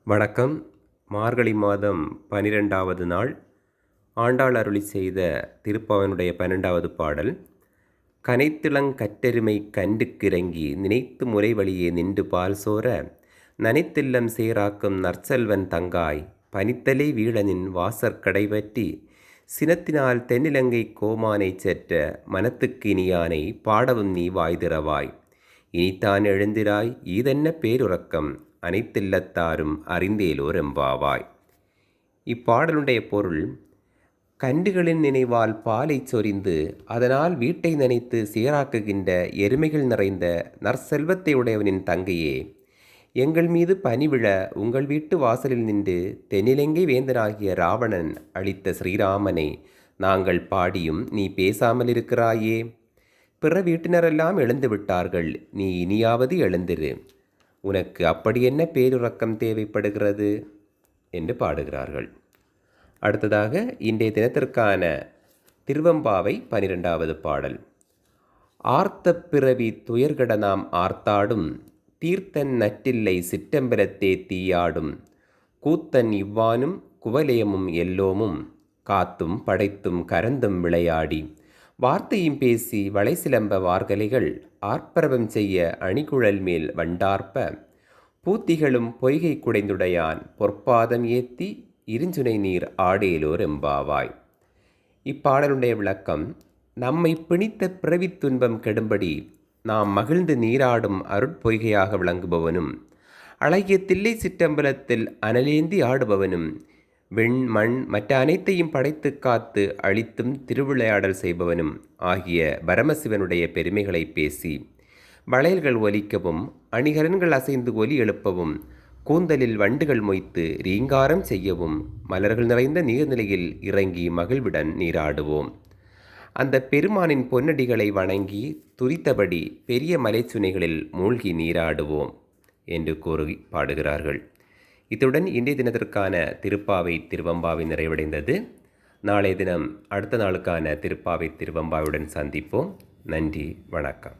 வணக்கம். மார்கழி மாதம் 12வது நாள் ஆண்டாள் அருளி செய்த திருப்பாவினுடைய 12வது பாடல். கனைத்திளங் கற்றெருமை கண்டுக்கிறங்கி நினைத்து முறை வழியே நின்று பால் சோர நனைத்தில்லம் சேராக்கும் நற்செல்வன் தங்காய் பனித்தலை வீழனின் வாசற்கடை பற்றி சினத்தினால் தென்னிலங்கை கோமானைச் செற்ற மனத்துக்கு இனியானை பாடவும் நீ வாய்திறவாய். இனித்தான் எழுந்திராய் ஈதென்ன பேருறக்கம் அனைத்தில்லத்தாரும் அறிந்தேலோர் எம்பாவாய். இப்பாடலுடைய பொருள், கன்றுகளின் நினைவால் பாலை சொரிந்து அதனால் வீட்டை நனைத்து சீராக்குகின்ற எருமைகள் நிறைந்த நற்செல்வத்தை உடையவனின் தங்கையே, எங்கள் மீது பனிவிழ உங்கள் வீட்டு வாசலில் நின்று தென்னிலங்கை வேந்தனாகிய ராவணன் அளித்த ஸ்ரீராமனை நாங்கள் பாடியும் நீ பேசாமல் இருக்கிறாயே. பிற வீட்டினரெல்லாம் எழுந்து விட்டார்கள், நீ இனியாவது எழுந்திரு. உனக்கு அப்படி என்ன பேருறக்கம் தேவைப்படுகிறது என்று பாடுகிறார்கள். அடுத்ததாக இன்றைய தினத்திற்கான திருவெம்பாவை 12வது பாடல். ஆர்த்த பிறவி துயர்கட நாம் ஆர்த்தாடும் தீர்த்தன் நற்றில்லை சிற்றம்பலத்தே தீயாடும் கூத்தன் இவ்வானும் குவலயமும் எல்லோமும் காத்தும் படைத்தும் கரந்தும் விளையாடி வார்த்தையும் பேசி வளை சிலம்ப வார்கலைகள் ஆர்ப்பரவம் செய்ய அணிகுழல் மேல் வண்டார்ப்ப பூத்திகளும் பொய்கை குடைந்துடையான் பொற்பாதம் ஏத்தி இருஞ்சுனை நீர் ஆடேலோர் எம்பாவாய். இப்பாடலுடைய விளக்கம், நம்மை பிணித்த பிறவித் துன்பம் கெடும்படி நாம் மகிழ்ந்து நீராடும் அருட்பொய்கையாக விளங்குபவனும் அழகிய தில்லை சிற்றம்பலத்தில் அனலேந்தி ஆடுபவனும் வெண் மண் மற்ற அனைத்தையும் படைத்து காத்து அழித்தும் திருவிளையாடல் செய்பவனும் ஆகிய பரமசிவனுடைய பெருமைகளை பேசி வளையல்கள் ஒலிக்கவும் அணிகலன்கள் அசைந்து ஒலி எழுப்பவும் கூந்தலில் வண்டுகள் மொய்த்து ரீங்காரம் செய்யவும் மலர்கள் நிறைந்த நீர்நிலையில் இறங்கி மகிழ்வுடன் நீராடுவோம். அந்த பெருமானின் பொன்னடிகளை வணங்கி துரித்தபடி பெரிய மலைச்சுனைகளில் மூழ்கி நீராடுவோம் என்று கூறி பாடுகிறார்கள். இத்துடன் இன்றைய தினத்திற்கான திருப்பாவை திருவெம்பாவை நிறைவடைந்தது. நாளைய தினம் அடுத்த நாளுக்கான திருப்பாவை திருவெம்பாவுடன் சந்திப்போம். நன்றி, வணக்கம்.